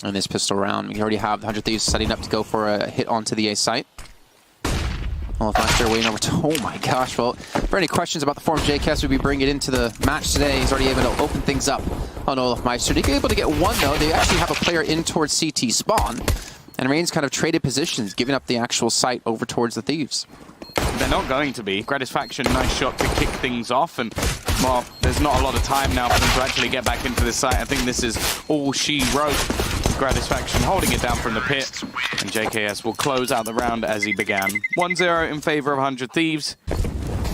in this pistol round. We already have the 100 Thieves setting up to go for a hit onto the A site. Olafmeister waiting over to, oh my gosh. Well, for any questions about the form JKS, we'll be bringing it into the match today. He's already able to open things up on Olafmeister. He's able to get one though. They actually have a player in towards CT spawn. And Rain's kind of traded positions, giving up the actual site over towards the Thieves. They're not going to be. Gratisfaction, nice shot to kick things off, and well, there's not a lot of time now for them to actually get back into this site. I think this is all she wrote. Gratisfaction holding it down from the pit, and JKS will close out the round as he began. 1-0 in favor of 100 Thieves.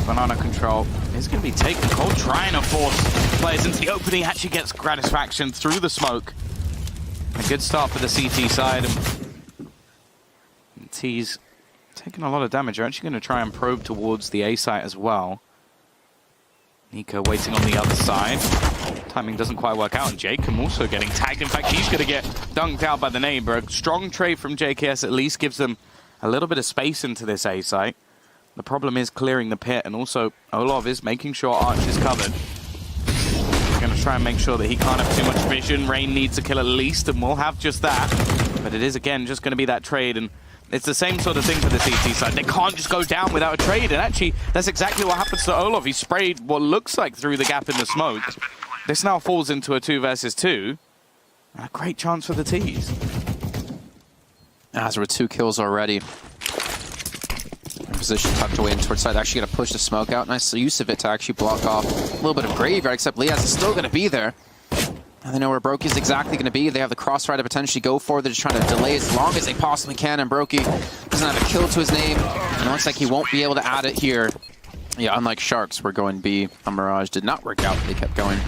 Banana control is going to be taken. Cold trying to force players into the opening. Actually gets Gratisfaction through the smoke. A good start for the CT side. And T's taking a lot of damage. They're actually going to try and probe towards the A site as well. Nico waiting on the other side. Timing doesn't quite work out, and Jacob also getting tagged. In fact, he's going to get dunked out by the neighbor. A strong trade from JKS at least gives them a little bit of space into this A site. The problem is clearing the pit, and also Olaf is making sure Arch is covered. He's going to try and make sure that he can't have too much vision. Rain needs a kill at least, and we'll have just that. But it is, again, just going to be that trade, and it's the same sort of thing for the CT side. They can't just go down without a trade, and actually, that's exactly what happens to Olaf. He sprayed what looks like through the gap in the smoke. This now falls into a 2 versus 2. And a great chance for the T's. Azure with 2 kills already. Position tucked away in towards side. Actually going to push the smoke out. Nice use of it to actually block off a little bit of graveyard, except Liaz is still going to be there. And they know where Brokey is exactly going to be. They have the crossfire to potentially go for. They're just trying to delay as long as they possibly can. And Brokey doesn't have a kill to his name. And it looks like he won't be able to add it here. Yeah, unlike Sharks, we're going B. A Mirage did not work out. They kept going.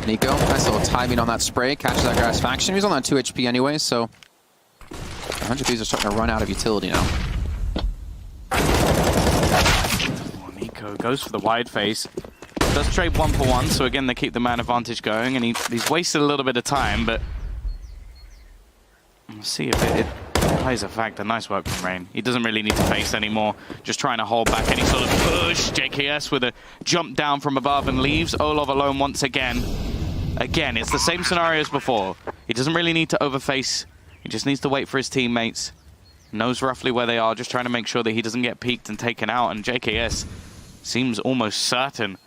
Nico, nice little timing on that spray. Catches that Gratisfaction. He's only on 2 HP anyway, so 100 Thieves are starting to run out of utility now. Oh, Nico goes for the wide face. Does trade 1-for-1, so again they keep the man advantage going, and he's wasted a little bit of time, but we'll see if it plays a factor. Nice work from Rain. He doesn't really need to face anymore. Just trying to hold back any sort of push. JKS with a jump down from above and leaves Olaf alone once again. Again, it's the same scenario as before. He doesn't really need to overface. He just needs to wait for his teammates. Knows roughly where they are, just trying to make sure that he doesn't get peeked and taken out, and JKS seems almost certain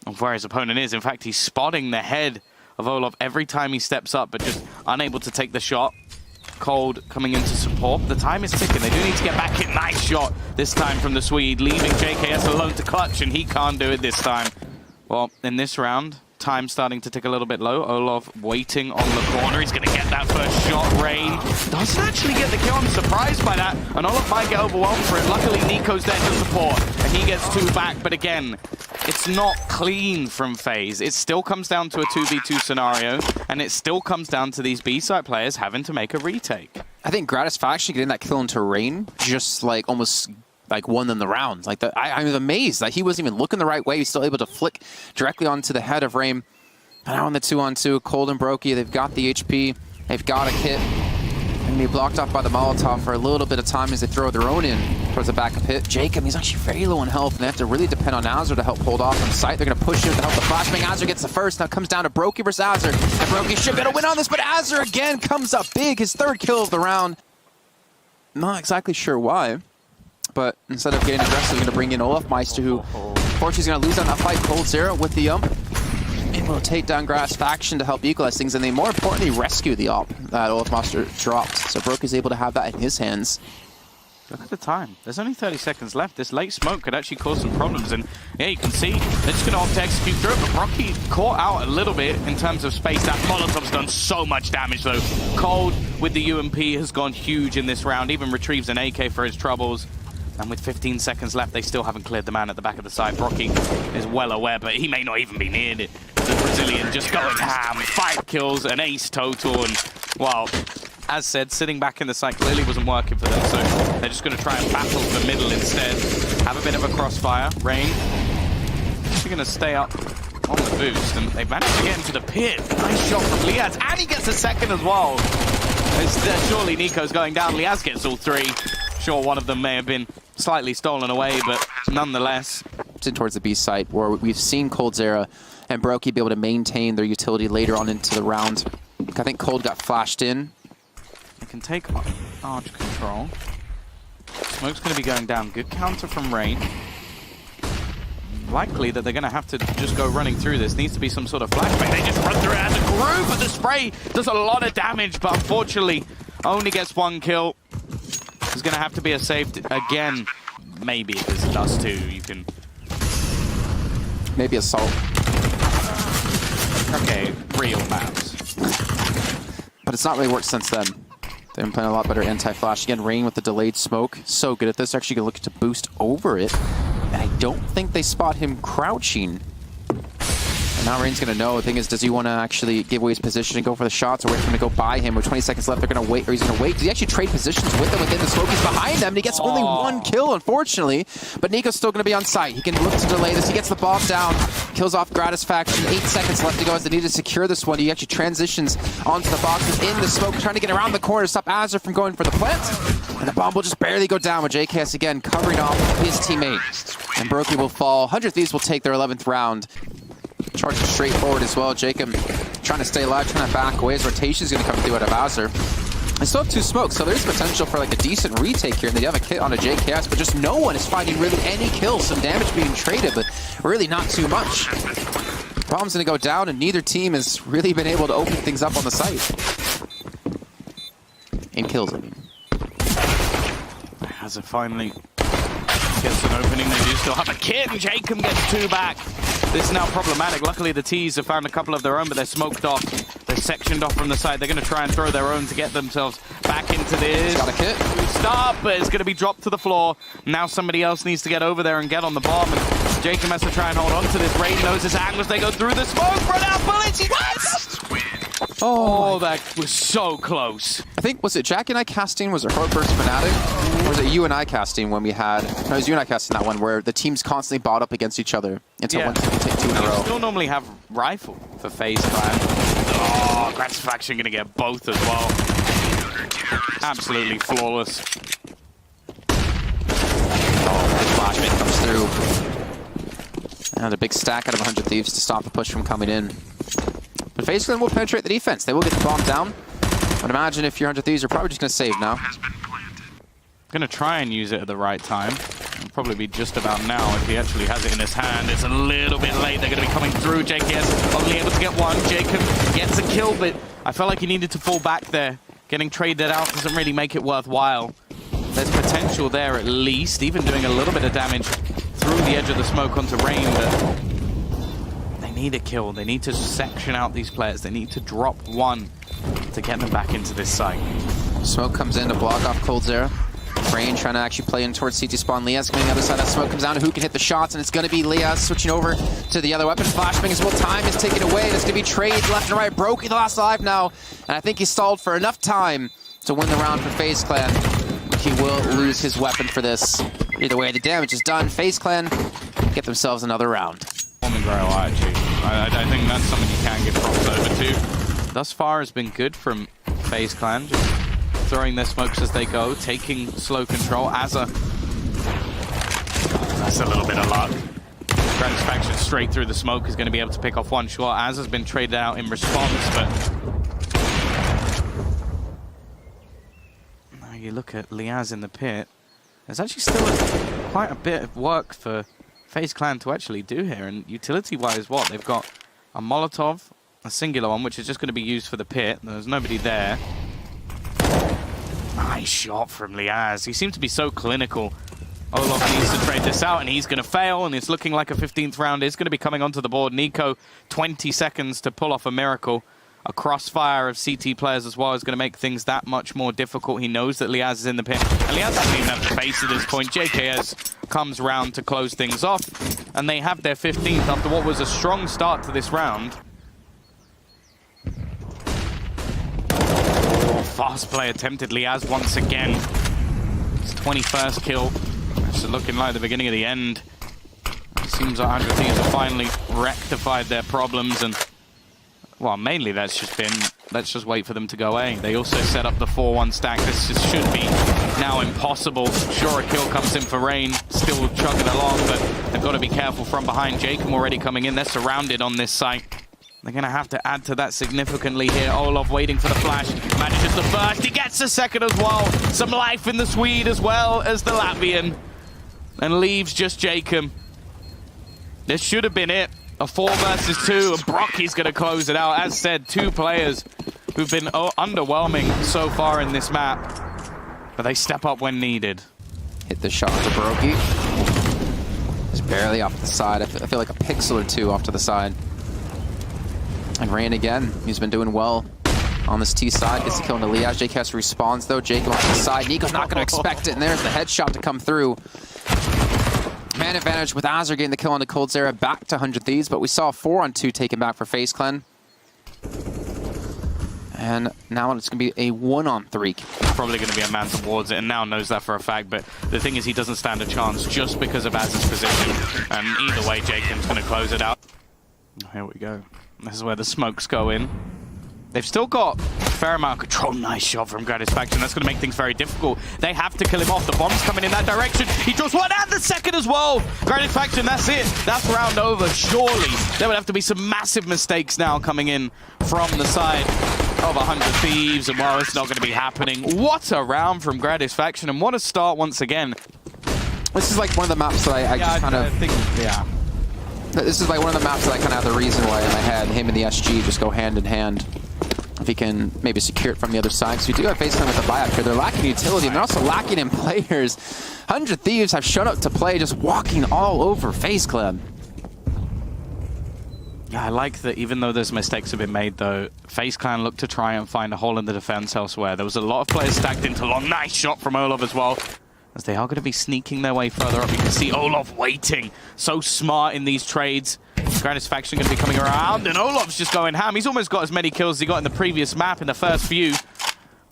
of where his opponent is. In fact, he's spotting the head of Olaf every time he steps up, but just unable to take the shot. Cold coming into support. The time is ticking. They do need to get back in. Nice shot this time from the Swede, leaving JKS alone to clutch, and he can't do it this time. Well, in this round, time starting to tick a little bit low. Olaf waiting on the corner. He's going to get that first shot. Rain doesn't actually get the kill. I'm surprised by that. And Olaf might get overwhelmed for it. Luckily, Nico's there to support. And he gets 2 back. But again, it's not clean from FaZe. It still comes down to a 2v2 scenario. And it still comes down to these B-side players having to make a retake. I think Gratisfaction getting that kill into Rain just like almost like won them the round. Like I'm amazed that he wasn't even looking the right way. He's still able to flick directly onto the head of Rain. But now on the 2-on-2, Cold and Brokey, they've got the HP, they've got a kit. And be blocked off by the Molotov for a little bit of time as they throw their own in towards the back of pit. Jacob, he's actually very low in health, and they have to really depend on Azure to help hold off on sight. They're going to push him to help the flashbang. Azure gets the first. Now it comes down to Brokey versus Azure. And Brokey should get a win on this, but Azure again comes up big. His 3rd kill of the round. Not exactly sure why. But instead of getting aggressive, they're going to bring in Olafmeister, who unfortunately is going to lose on that fight. Cold Zero with the and will take down Gratisfaction to help equalize things, and they more importantly rescue the op that Olafmeister dropped. So Broke is able to have that in his hands. Look at the time. There's only 30 seconds left. This late smoke could actually cause some problems, and yeah, you can see they're just going to opt to execute through it, but Rocky caught out a little bit in terms of space. That Molotov's done so much damage, though. Cold with the UMP has gone huge in this round, even retrieves an AK for his troubles. And with 15 seconds left, they still haven't cleared the man at the back of the side. Brocky is well aware, but he may not even be near it. The Brazilian just going ham. 5 kills, an ace total, and, well, as said, sitting back in the site clearly wasn't working for them, so they're just going to try and battle the middle instead. Have a bit of a crossfire. Rain actually going to stay up on the boost, and they've managed to get into the pit. Nice shot from Liaz, and he gets a second as well. Surely Nico's going down. Liaz gets all 3. Sure, one of them may have been slightly stolen away, but nonetheless. In towards the B site, where we've seen Cold Zera and Brokey be able to maintain their utility later on into the round. I think Cold got flashed in. They can take Arch control. Smoke's going to be going down. Good counter from Rain. Likely that they're going to have to just go running through this. Needs to be some sort of flashbang. They just run through it as a group, but the spray does a lot of damage, but unfortunately only gets 1 kill. There's going to have to be a save again. Maybe if there's dust too, you can... Maybe Assault. Okay, real maps. But it's not really worked since then. They've been playing a lot better anti-flash. Again, Rain with the delayed smoke. So good at this. Actually going to look to boost over it. And I don't think they spot him crouching. And now Rain's going to know. The thing is, does he want to actually give away his position and go for the shots, or wait for him to go by him? With 20 seconds left, they're going to wait, or he's going to wait. Does he actually trade positions with him within the smoke? He's behind them, and he gets only 1 kill, unfortunately. But Nico's still going to be on site. He can look to delay this. He gets the bomb down, kills off Gratis Faction. 8 seconds left to go as they need to secure this one. He actually transitions onto the box within the smoke, trying to get around the corner to stop Azure from going for the plant. And the bomb will just barely go down with JKS again covering off his teammate. And Berkeley will fall. 100 Thieves will take their 11th round. Charging straight forward as well. Jacob trying to stay alive, trying to back away. His rotation is going to come through out of Azure. They still have 2 smokes, so there's potential for like a decent retake here. And they have a kit on a JKS, but just no one is finding really any kills. Some damage being traded, but really not too much. Bomb's going to go down, and neither team has really been able to open things up on the site. In kills, I mean. As it finally gets an opening, they do still have a kit, and Jacob gets 2 back. This is now problematic. Luckily, the T's have found a couple of their own, but they're smoked off. They're sectioned off from the side. They're going to try and throw their own to get themselves back into this. He's got a kit. Stop, but it's going to be dropped to the floor. Now somebody else needs to get over there and get on the bomb. And Jacob has to try and hold on to this. Rain knows his angles. They go through the smoke. Run out bullets. He does! Oh, that was so close. I think, was it Jack and I casting? Was it Heartburst Fnatic? Or was it you and I casting when we had... No, it was you and I casting that one where the teams constantly bought up against each other until one team can take 2 in a row. You still normally have Rifle for FaZe Clan. Oh, Gratis Faction going to get both as well. Absolutely flawless. Oh, flashbang comes through. And a big stack out of 100 Thieves to stop the push from coming in. But FaZe Clan will penetrate the defense. They will get the bomb down. But imagine if your 100 Thieves are probably just going to save now. Going to try and use it at the right time. It'll probably be just about now if he actually has it in his hand. It's a little bit late. They're going to be coming through. JKS only able to get 1. Jacob gets a kill, but I felt like he needed to fall back there. Getting traded out doesn't really make it worthwhile. There's potential there at least, even doing a little bit of damage through the edge of the smoke onto Rain, but they need a kill. They need to section out these players. They need to drop 1 to get them back into this site. Smoke comes in to block off Cold's Era. Rain trying to actually play in towards CT spawn. Liaz coming on the other side. That smoke comes down to who can hit the shots, and it's going to be Liaz switching over to the other weapon. Flashbang as well. Time is taken away. There's going to be trades left and right. Brokey the last alive now, and I think he stalled for enough time to win the round for FaZe Clan. He will lose his weapon for this. Either way, the damage is done. FaZe Clan get themselves another round. Performing very well, actually. I think that's something you can give props over to. Thus far has been good from FaZe Clan. Just throwing their smokes as they go, taking slow control. Azza. That's a little bit of luck. Gratis Faction straight through the smoke is going to be able to pick off 1 shot. Azza's been traded out in response, but now you look at Liaz in the pit. There's actually still quite a bit of work for FaZe Clan to actually do here, and utility-wise, what? They've got a Molotov, a singular one, which is just going to be used for the pit. There's nobody there. Nice shot from Liaz. He seems to be so clinical. Olaf needs to trade this out, and he's going to fail, and it's looking like a 15th round is going to be coming onto the board. Nico, 20 seconds to pull off a miracle. A crossfire of CT players as well is going to make things that much more difficult. He knows that Liaz is in the pit, and Liaz doesn't even have the face at this point. JKS comes round to close things off, and they have their 15th after what was a strong start to this round. Fast play attempted Liaz once again. His 21st kill. It's looking like the beginning of the end. It seems like 100 Thieves have finally rectified their problems, and well, mainly that's just been, let's just wait for them to go away. They also set up the 4-1 stack. This just should be now impossible. Sure, a kill comes in for Rain, still chugging along, but they've got to be careful from behind. Jacob already coming in. They're surrounded on this site. They're going to have to add to that significantly here. Olof waiting for the flash. Manages the first. He gets the second as well. Some life in the Swede as well as the Latvian. And leaves just Jacob. This should have been it. A 4 versus 2. And Brocky's going to close it out. As said, 2 players who've been underwhelming so far in this map. But they step up when needed. Hit the shot to Brokey. Just barely off the side. I feel like a pixel or 2 off to the side. And Rain again, he's been doing well on this T side. Gets the kill into Liaz. JKS responds though. Jacob on the side. Nico's not going to expect it, and there's the headshot to come through. Man advantage with Azure getting the kill on the coldzera. Back to 100 Thieves, but we saw a 4-on-2 taken back for FaZe Clan. And now it's going to be a 1-on-3. Probably going to be a man towards it, and now knows that for a fact. But the thing is, he doesn't stand a chance just because of Az's position. And either way, Jacob's going to close it out. Here we go. This is where the smokes go in. They've still got a fair amount of control. Nice shot from Gratisfaction. That's going to make things very difficult. They have to kill him off. The bomb's coming in that direction. He draws one and the second as well. Gratisfaction, that's it. That's round over. Surely there would have to be some massive mistakes now coming in from the side of 100 Thieves. And well, it's not going to be happening. What a round from Gratisfaction, and what a start once again. This is like one of the maps that I just kind of think, yeah. This is like one of the maps that I kind of have the reason why in my head him and the SG just go hand in hand. If he can maybe secure it from the other side. Because we do have FaZe Clan with the buyout here. They're lacking utility, and they're also lacking in players. 100 Thieves have shown up to play, just walking all over FaZe Clan. Yeah, I like that even though those mistakes have been made, though, FaZe Clan look to try and find a hole in the defense elsewhere. There was a lot of players stacked into long. Nice shot from Olof as well. As they are going to be sneaking their way further up. You can see Olof waiting. So smart in these trades. Gratisfaction going to be coming around, and Olof's just going ham. He's almost got as many kills as he got in the previous map in the first few.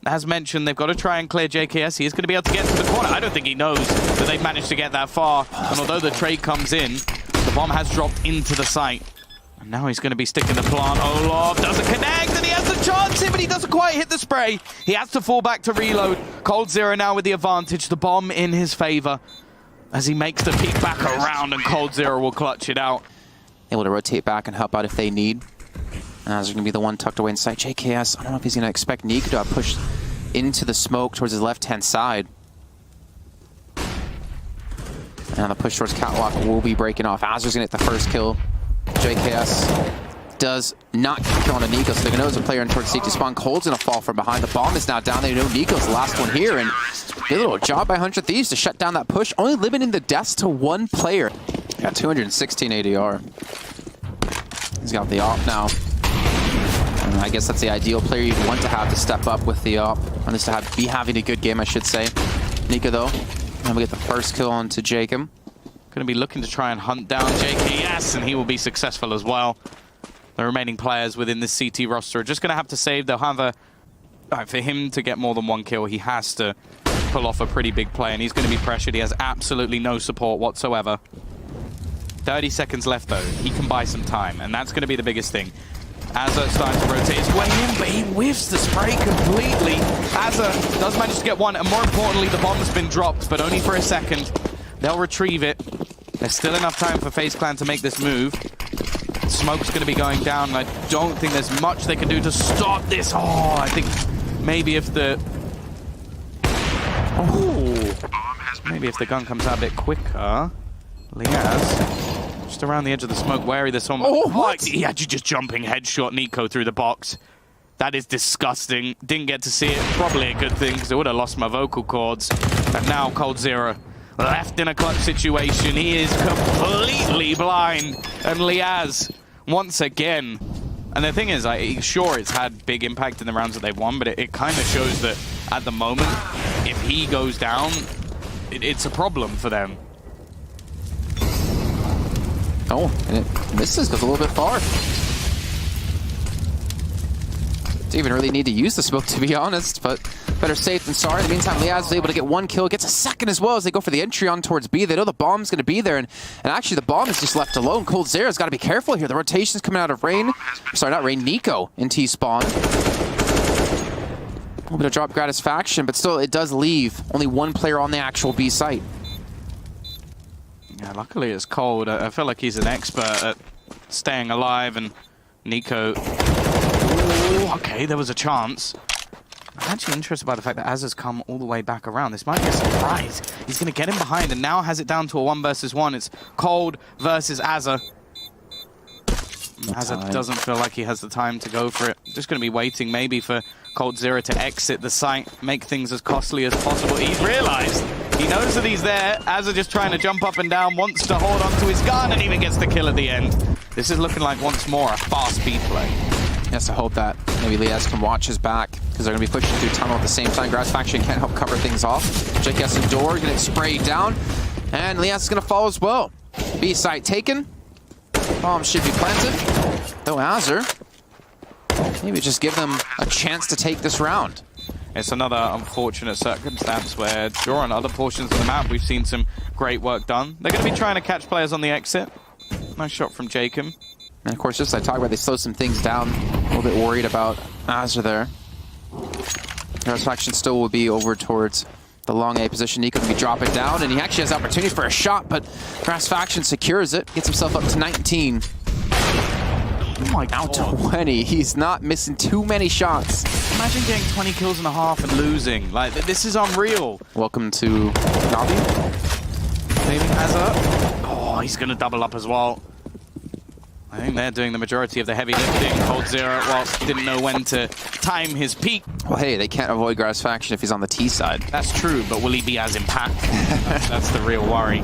As mentioned, they've got to try and clear JKS. He is going to be able to get to the corner. I don't think he knows that they've managed to get that far. And although the trade comes in, the bomb has dropped into the site. And now he's going to be sticking the plant. Olof doesn't connect, and he has a chance here, but he doesn't quite hit the spray. He has to fall back to reload. coldzera now with the advantage. The bomb in his favor as he makes the peek back around, and coldzera will clutch it out. Able to rotate back and help out if they need. As they're going to be the one tucked away inside. JKS, I don't know if he's going to expect Nico to push into the smoke towards his left-hand side. And the push towards Catwalk will be breaking off. Azur's going to get the first kill. JKS does not get the kill on Nico, so they're going to know there's a player in towards safety spawn. Cold's going to fall from behind. The bomb is now down. They know Nico's the last one here, and a little job by 100 Thieves to shut down that push, only limiting the deaths to 1 player. Got 216 ADR. He's got the op now. And I guess that's the ideal player you'd want to have to step up with the op, or at least to be having a good game, I should say. Nico, though, and we get the first kill onto Jacob. Going to be looking to try and hunt down JKS, and he will be successful as well. The remaining players within this CT roster are just going to have to save. They'll have a... for him to get more than 1 kill, he has to pull off a pretty big play, and he's going to be pressured. He has absolutely no support whatsoever. 30 seconds left, though. He can buy some time, and that's going to be the biggest thing. Azza starting to rotate his way in, but he whiffs the spray completely. Azza does manage to get one, and more importantly, the bomb's been dropped, but only for a second. They'll retrieve it. There's still enough time for FaZe Clan to make this move. Smoke's going to be going down, and I don't think there's much they can do to stop this. Oh, I think maybe if the... Oh, maybe if the gun comes out a bit quicker. Liaz, just around the edge of the smoke, wary this one. Oh, what? He had you just jumping headshot Nico through the box. That is disgusting. Didn't get to see it. Probably a good thing, because I would have lost my vocal cords. And now coldzera left in a clutch situation. He is completely blind. And Liaz, once again. And the thing is, sure, it's had big impact in the rounds that they've won, but it kind of shows that at the moment, if he goes down, it's a problem for them. Oh, and it misses, goes a little bit far. Didn't even really need to use the smoke, to be honest, but better safe than sorry. In the meantime, Liaz is able to get 1 kill, gets a second as well as they go for the entry on towards B. They know the bomb's going to be there, and actually the bomb is just left alone. coldzera's got to be careful here. The rotation's coming out of Rain. Sorry, not Rain, Nico in T-spawn. A little bit of drop Gratisfaction, but still it does leave only 1 player on the actual B site. Yeah, luckily it's cold. I feel like he's an expert at staying alive and Nico. Ooh, okay, there was a chance. I'm actually interested by the fact that Azza's come all the way back around. This might be a surprise. He's going to get him behind and now has it down to a 1 versus 1. It's Cold versus Azza. Azza doesn't feel like he has the time to go for it. Just going to be waiting maybe for coldzera to exit the site, make things as costly as possible. He's realized, he knows that he's there. Azza just trying to jump up and down, wants to hold onto his gun and even gets the kill at the end. This is looking like once more a fast speed play. He has to hope that maybe Liaz can watch his back because they're going to be pushing through tunnel at the same time. Grass Faction can't help cover things off. JKS and door going to spray down, and Liaz is going to follow as well. B site taken. Bomb should be planted. Though Azur, maybe just give them a chance to take this round. It's another unfortunate circumstance where during other portions of the map we've seen some great work done. They're going to be trying to catch players on the exit. Nice shot from Jacob. And of course, just like I talked about, they slowed some things down. A little bit worried about Azur there. Grass Faction still will be over towards the long A position. Nico can be dropping down, and he actually has opportunity for a shot, but Grass Faction secures it, gets himself up to 19. Oh my God. Now 20. He's not missing too many shots. Imagine getting 20 kills and a half and losing. Like, this is unreal. Welcome to Navi. Maybe Azza. Oh, he's going to double up as well. I think they're doing the majority of the heavy lifting. coldzera, well, didn't know when to time his peak. Well, hey, they can't avoid Grass Faction if he's on the T side. That's true, but will he be as impactful? That's the real worry.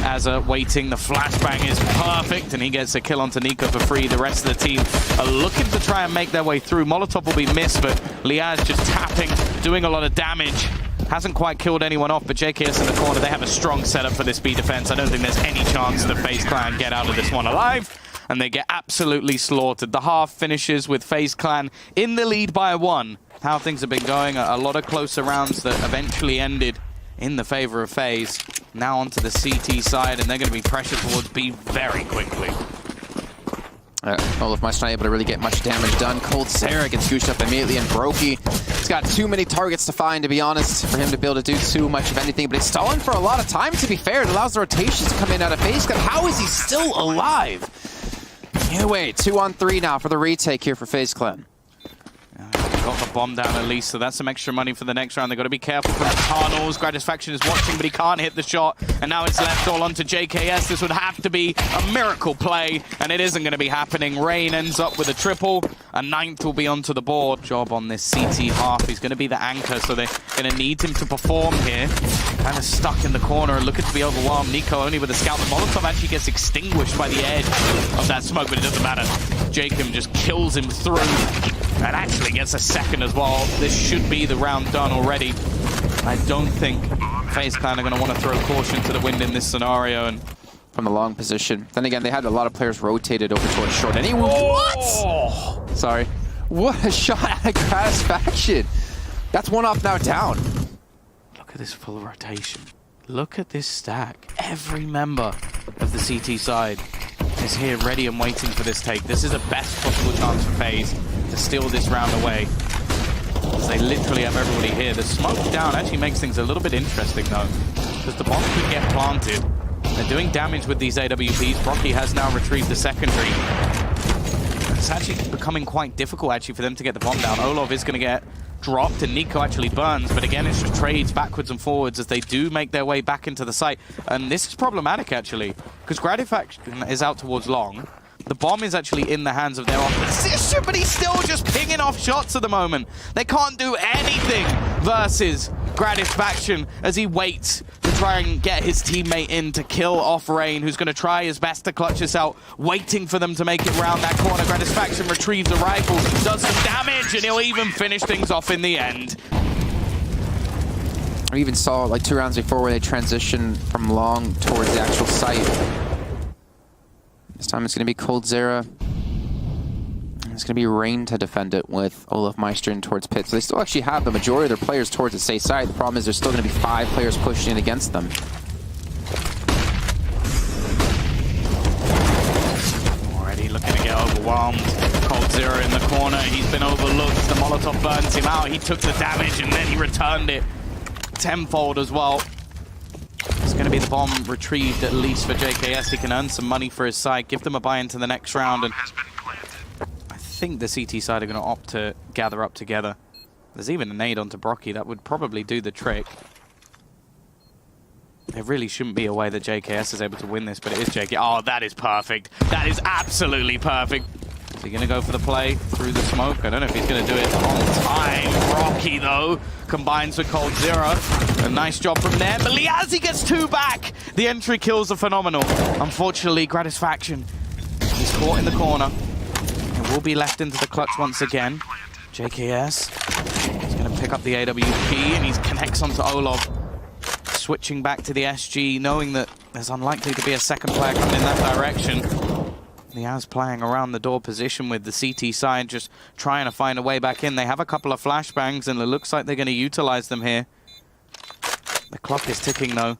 Azza waiting, the flashbang is perfect, and he gets a kill onto Nico for free. The rest of the team are looking to try and make their way through. Molotov will be missed, but Liaz just tapping, doing a lot of damage. Hasn't quite killed anyone off, but JKS in the corner, they have a strong setup for this B defense. I don't think there's any chance the FaZe Clan get out of this one alive, and they get absolutely slaughtered. The half finishes with FaZe Clan in the lead by 1. How things have been going, a lot of closer rounds that eventually ended in the favor of FaZe. Now onto the CT side, and they're going to be pressured towards B very quickly. Olaf Meister not able to really get much damage done. coldzera gets goosed up immediately, and Brokey, he's got too many targets to find, to be honest, for him to be able to do too much of anything. But it's stalling for a lot of time, to be fair. It allows the rotations to come in out of FaZe. How is he still alive? Anyway, 2-on-3 now for the retake here for FaZe Clan. Got the bomb down at least, so that's some extra money for the next round. They've got to be careful from the tunnels. Gratis Faction is watching, but he can't hit the shot. And now it's left all onto JKS. This would have to be a miracle play, and it isn't going to be happening. Rain ends up with a triple. A 9th will be onto the board. Job on this CT half. He's going to be the anchor, so they're going to need him to perform here. Kind of stuck in the corner, looking to be overwhelmed. Nico only with a scout. The Molotov actually gets extinguished by the edge of that smoke, but it doesn't matter. Jacob just kills him through. And actually gets a second as well. This should be the round done already. I don't think FaZe Clan are going to want to throw caution to the wind in this scenario. And from the long position. Then again, they had a lot of players rotated over towards short. And he what? Sorry. What a shot at a Grass Faction. That's one off now down. Look at this full rotation. Look at this stack. Every member of the CT side is here ready and waiting for this take. This is the best possible chance for FaZe to steal this round away, because they literally have everybody here. The smoke down actually makes things a little bit interesting though, because the bomb could get planted. They're doing damage with these AWPs. Brocky has now retrieved the secondary. It's actually becoming quite difficult actually for them to get the bomb down. Olaf is going to get dropped and Nico actually burns, but again it's just trades backwards and forwards as they do make their way back into the site. And this is problematic actually, because Gratifaction is out towards long. The bomb is actually in the hands of their opposition, but he's still just pinging off shots at the moment. They can't do anything versus Gratifaction as he waits to try and get his teammate in to kill off Rain, who's going to try his best to clutch this out, waiting for them to make it round that corner. Gratifaction retrieves the rifle, does some damage, and he'll even finish things off in the end. We even saw like 2 rounds before where they transitioned from long towards the actual site. This time it's going to be coldzera. It's going to be Rain to defend it with Olaf Meister in towards pit. So they still actually have the majority of their players towards the safe side. The problem is there's still going to be 5 players pushing in against them. Already looking to get overwhelmed. coldzera in the corner. He's been overlooked. The Molotov burns him out. He took the damage and then he returned it tenfold as well. It's going to be the bomb retrieved at least for JKS. He can earn some money for his side, give them a buy into the next round. And think the CT side are going to opt to gather up together. There's even a nade onto Brocky. That would probably do the trick. There really shouldn't be a way that JKS is able to win this, but it is JKS. Oh, that is perfect. That is absolutely perfect. Is he going to go for the play through the smoke? I don't know if he's going to do it on time. Brocky, though, combines with Coldzera. A nice job from there, but Liazzi gets 2 back. The entry kills are phenomenal. Unfortunately, Gratisfaction, he's caught in the corner. It will be left into the clutch once again. JKS, he's going to pick up the AWP, and he connects onto Olov. Switching back to the SG, knowing that there's unlikely to be a second player coming in that direction. Liaz playing around the door position with the CT side, just trying to find a way back in. They have a couple of flashbangs, and it looks like they're going to utilize them here. The clock is ticking, though.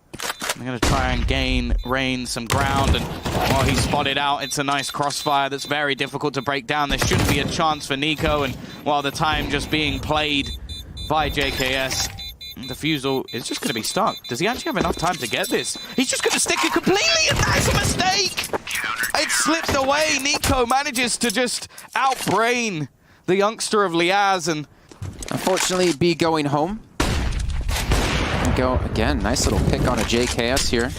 They're going to try and gain Rain some ground, and while he's spotted out, it's a nice crossfire that's very difficult to break down. There shouldn't be a chance for Nico, and while the time just being played by JKS, the Fusel is just going to be stuck. Does he actually have enough time to get this? He's just going to stick it completely, and that's a mistake! It slips away. Nico manages to just outbrain the youngster of Liaz, and unfortunately, B going home. And go again. Nice little pick on a JKS here.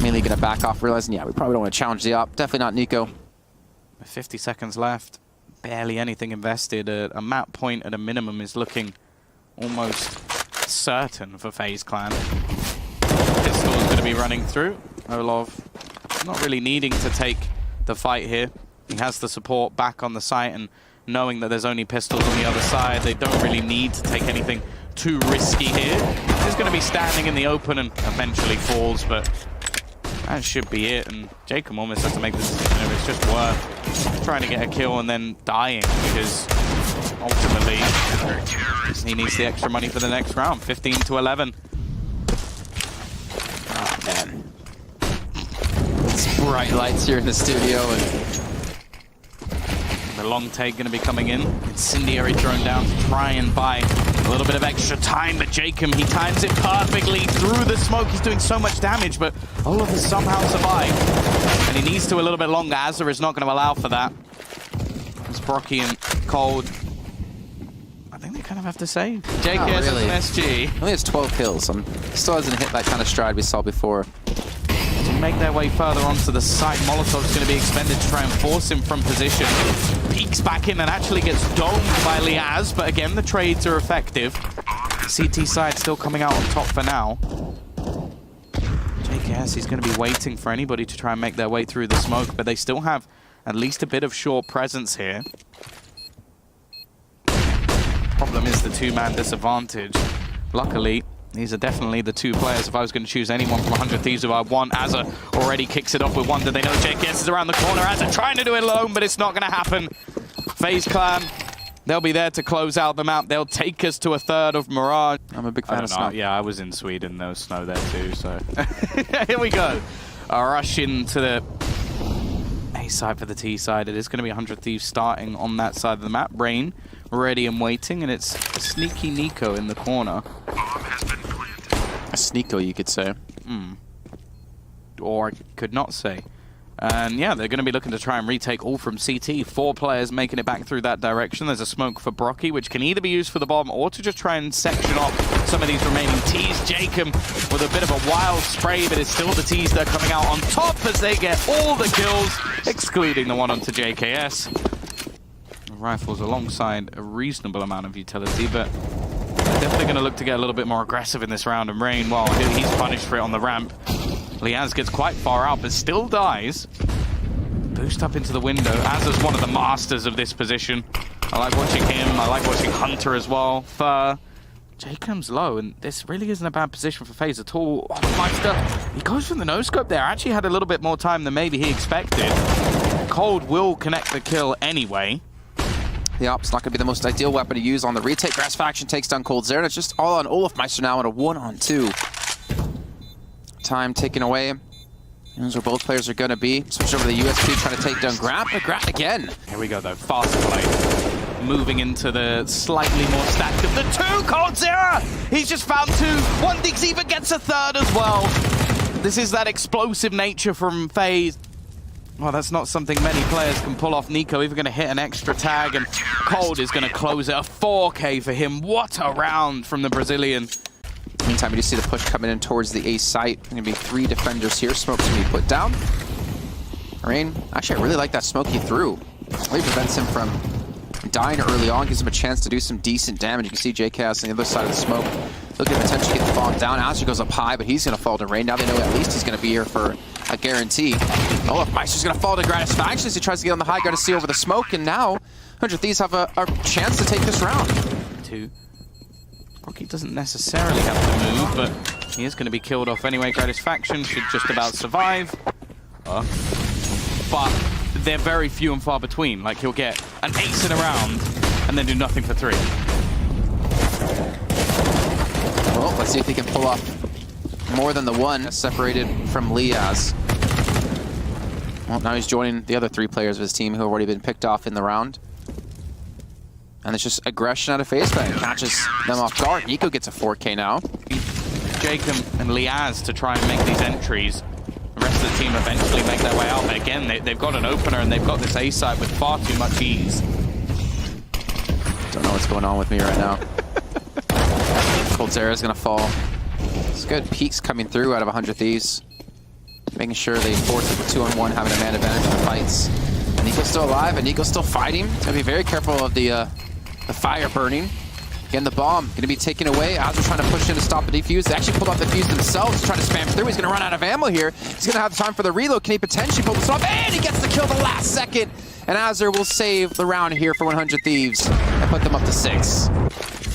Mainly going to back off, realizing, yeah, we probably don't want to challenge the op. Definitely not Nico. 50 seconds left. Barely anything invested. A map point at a minimum is looking almost certain for FaZe Clan. Pistol is going to be running through. Olov not really needing to take the fight here. He has the support back on the site, and knowing that there's only pistols on the other side, they don't really need to take anything too risky here. He's going to be standing in the open and eventually falls, but that should be it. And Jacob almost has to make this decision if it's just worth trying to get a kill and then dying, because ultimately he needs the extra money for the next round. 15-11. Oh, man. It's bright lights here in the studio, and the long take going to be coming in. Incendiary thrown down to try and buy a little bit of extra time, but Jacob, he times it perfectly through the smoke. He's doing so much damage, but Olaf has somehow survived. And he needs to a little bit longer. Azza is not going to allow for that. It's Brocky and Cold. I think they kind of have to say. JKS really. and SG. Only has 12 kills. Still hasn't hit that kind of stride we saw before. To make their way further onto the site, Molotov's going to be expended to try and force him from position. Peeks back in and actually gets domed by Liaz, but again, the trades are effective. CT side still coming out on top for now. JKS, he's going to be waiting for anybody to try and make their way through the smoke, but they still have at least a bit of short presence here. Problem is the two-man disadvantage. Luckily, these are definitely the two players. If I was going to choose anyone from 100 Thieves who I want, Azza already kicks it off with one. Do they know JKS is around the corner? Azza trying to do it alone, but it's not going to happen. FaZe Clan, they'll be there to close out the map. They'll take us to a third of Mirage. I'm a big fan of snow. Yeah, I was in Sweden. There was snow there too, so here we go. A rush into the A side for the T side. It is going to be 100 Thieves starting on that side of the map. Rain ready and waiting, and it's a sneaky Nico in the corner. A sneako, you could say. Or I could not say. And yeah, they're going to be looking to try and retake all from CT. 4 players making it back through that direction. There's a smoke for Brocky, which can either be used for the bomb or to just try and section off some of these remaining Ts. Jacob with a bit of a wild spray, but it's still the Ts that are coming out on top as they get all the kills, excluding the one onto JKS. Rifles alongside a reasonable amount of utility, but they're definitely going to look to get a little bit more aggressive in this round. And Rain, well, he's punished for it on the ramp. Liaz gets quite far out, but still dies. Boost up into the window. Azza's one of the masters of this position. I like watching him. I like watching Hunter as well. Fur. Jacob's low, and this really isn't a bad position for FaZe at all. Oh, Meister, he goes from the no-scope there. Actually had a little bit more time than maybe he expected. Cold will connect the kill anyway. The op's not going to be the most ideal weapon to use on the retake. Gratisfaction takes down Coldzera. It's just all on Olaf Meister now in a 1-on-2. Time taken away. Here's where both players are going to be. Switch over to the USP, trying to take down Grab, but Grab again. Here we go, though. Fast play. Moving into the slightly more stacked of the two. Coldzera! He's just found 2. One Diggs even gets a third as well. This is that explosive nature from FaZe. Well, that's not something many players can pull off. Nico even going to hit an extra tag, and Cold is going to close it. A 4K for him. What a round from the Brazilian. Meantime, you see the push coming in towards the A site. Going to be 3 defenders here. Smoke's going to be put down. Rain, actually, I really like that smoke he threw. Really prevents him from dying early on, gives him a chance to do some decent damage. You can see JKS on the other side of the smoke. Looking to potentially get the bomb down. Azure goes up high, but he's going to fall to Rain. Now they know at least he's going to be here for a guarantee. Oh, if Meister's going to fall to Gratisfaction as he tries to get on the high ground to see over the smoke, and now 100 Thieves have a chance to take this round. 2. Rocky doesn't necessarily have to move, but he is going to be killed off anyway. Gratisfaction should just about survive. But they're very few and far between. Like, he'll get an ace in a round and then do nothing for 3. Well, let's see if he can pull off more than the one separated from Liaz. Well, now he's joining the other 3 players of his team who have already been picked off in the round. And it's just aggression out of FaZe catches them off guard. Nico gets a 4K now. Jacob and Liaz to try and make these entries. The rest of the team eventually make their way out. But again, they've got an opener and they've got this A side with far too much ease. Don't know what's going on with me right now. Coldzera is going to fall. It's good. Peaks coming through out of 100 Thieves. Making sure they force it with 2-on-1, having a man advantage in the fights. Nico's still alive, and Nico's still fighting. He's going to be very careful of the fire burning. Again, the bomb going to be taken away. Azure trying to push in to stop the defuse. They actually pulled off the defuse themselves, trying to spam through. He's going to run out of ammo here. He's going to have time for the reload. Can he potentially pull this off? And he gets the kill the last second. And Azure will save the round here for 100 Thieves and put them up to 6.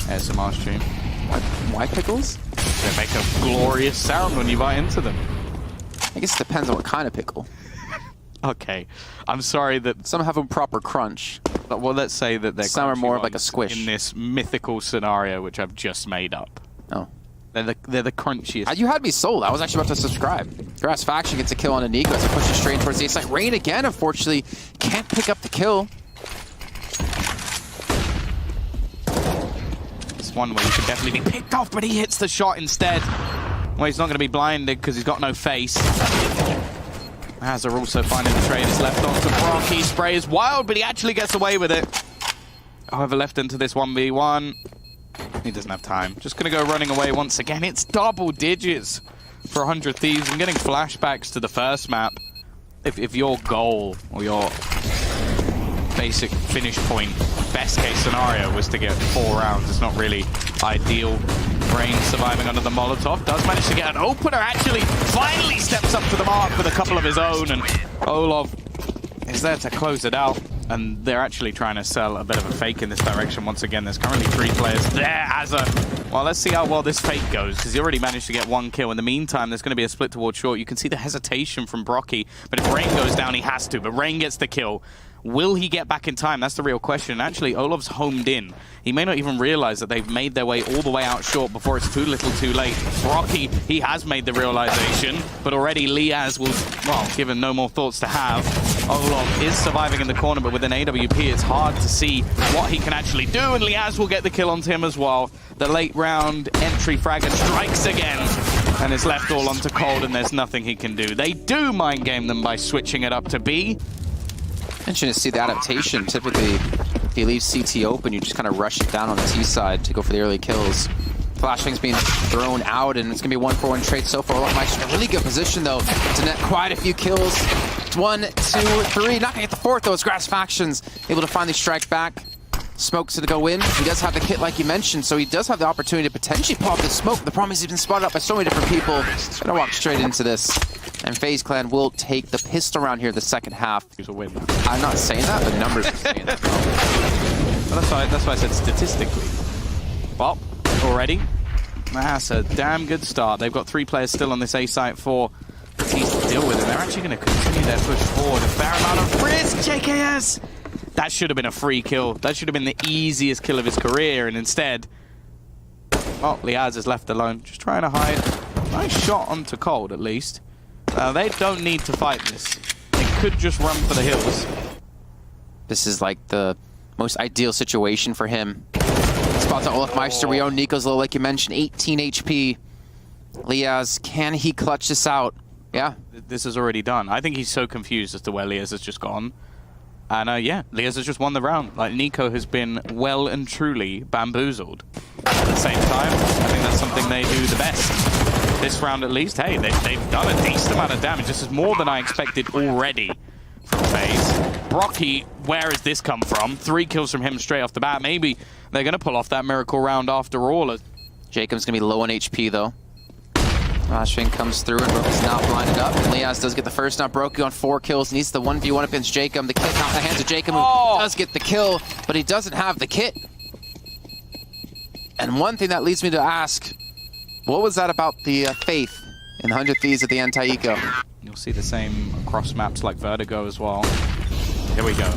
ASMR stream. Why pickles? They make a glorious sound when you bite into them. I guess it depends on what kind of pickle. Okay, I'm sorry that some have a proper crunch. Well, let's say that they're some are more like a squish in this mythical scenario, which I've just made up. Oh, they're the crunchiest. You had me sold. I was actually about to subscribe. Gratisfaction gets a kill on a Nico as he pushes straight towards the side. Rain again, unfortunately, can't pick up the kill. This one where you could definitely be picked off, but he hits the shot instead. Well, he's not going to be blinded because he's got no face. Hazard also finding the trade is left onto Brock. He sprays wild, but he actually gets away with it. However, left into this 1v1. He doesn't have time. Just going to go running away once again. It's double digits for 100 Thieves. I'm getting flashbacks to the first map. If your goal or your basic finish point, best case scenario, was to get 4 rounds, it's not really ideal. Rain surviving under the Molotov, does manage to get an opener, actually finally steps up to the mark with a couple of his own, and Olov is there to close it out. And they're actually trying to sell a bit of a fake in this direction once again. There's currently 3 players there as a... Well, let's see how well this fake goes, because he already managed to get 1 kill. In the meantime, there's going to be a split towards short. You can see the hesitation from Brocky, but if Rain goes down, he has to. But Rain gets the kill. Will he get back in time? That's the real question. Actually, Olov's homed in. He may not even realize that they've made their way all the way out short before it's too little too late. Brocky, he has made the realization, but already Liaz will, well, given no more thoughts to have. Olov is surviving in the corner, but with an AWP, it's hard to see what he can actually do, and Liaz will get the kill onto him as well. The late round entry frag and strikes again, and it's left all onto Cold, and there's nothing he can do. They do mind game them by switching it up to B. Interesting to see the adaptation. Typically, if you leave CT open, you just kind of rush it down on the T side to go for the early kills. Flashbang's being thrown out, and it's going to be 1-for-1 trade so far. Meister in a really good position, though, to net quite a few kills. 1, 2, 3. Not going to get the 4th, though, as Gratisfaction's able to finally strike back. Smoke's to go in. He does have the kit, like you mentioned, so he does have the opportunity to potentially pop the smoke. The problem is he's been spotted up by so many different people. Gonna walk straight into this. And FaZe Clan will take the pistol round here the second half. He's a win. I'm not saying that, but numbers are saying that. Well, that's why I said statistically. Well, already, that's a damn good start. They've got 3 players still on this A site for the Thieves to deal with, and they're actually going to continue their push forward. A fair amount of risk, JKS! That should have been a free kill. That should have been the easiest kill of his career, and instead, well, Liaz is left alone, just trying to hide. Nice shot onto Cold, at least. They don't need to fight this. They could just run for the hills. This is like the most ideal situation for him. Spots on Olaf Meister. We own Nico's low, like you mentioned, 18 HP. Liaz, can he clutch this out? Yeah. This is already done. I think he's so confused as to where Liaz has just gone. And yeah, Liaz has just won the round. Like, Nico has been well and truly bamboozled. At the same time, I think that's something they do the best. This round at least, hey, they've done a decent amount of damage. This is more than I expected already from FaZe. Brocky, where has this come from? 3 kills from him straight off the bat. Maybe they're going to pull off that miracle round after all. Jacob's going to be low on HP, though. Flashbang comes through, and Broky's not blinded up. And Liaz does get the first. Now Broky on 4 kills. Needs the 1v1 against Jacob. The kit out in the hands of Jacob, who does get the kill, but he doesn't have the kit. And one thing that leads me to ask, what was that about the faith in the 100 Thieves at the end, Taiko? You'll see the same across maps like Vertigo as well. Here we go.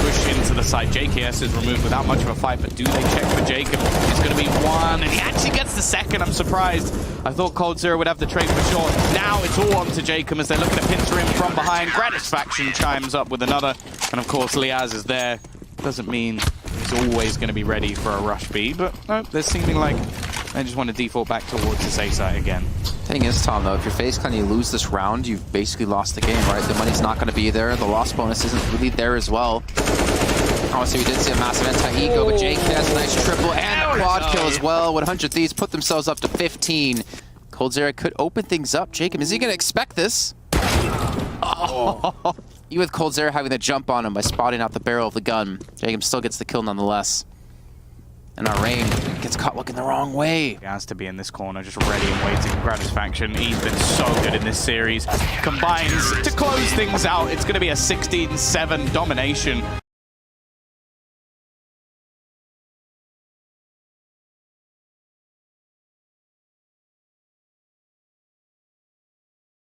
Push into the side. JKS is removed without much of a fight, but do they check for Jacob? It's going to be 1, and he actually gets the second. I'm surprised. I thought Cold Zero would have the trade for sure. Now it's all on to Jacob as they're looking to pincer him from behind. Gratisfaction chimes up with another, and of course Liaz is there. Doesn't mean he's always going to be ready for a rush B, but no, they're seeming like they just want to default back towards the safe side again. Thing is, Tom, though, if you're FaZe Clan and you lose this round, you've basically lost the game, right? The money's not going to be there. The loss bonus isn't really there as well. Obviously, we did see a massive anti-ego, but Jake has a nice triple and a quad kill as well. 100 Thieves put themselves up to 15. Cold Zero could open things up. Jacob, is he going to expect this? Oh. You with Cold Zero having the jump on him by spotting out the barrel of the gun. Jacob still gets the kill nonetheless. And our Rain gets caught looking the wrong way. He has to be in this corner, just ready and waiting. Gratisfaction, he's been so good in this series. Combines to close things out. It's going to be a 16-7 domination.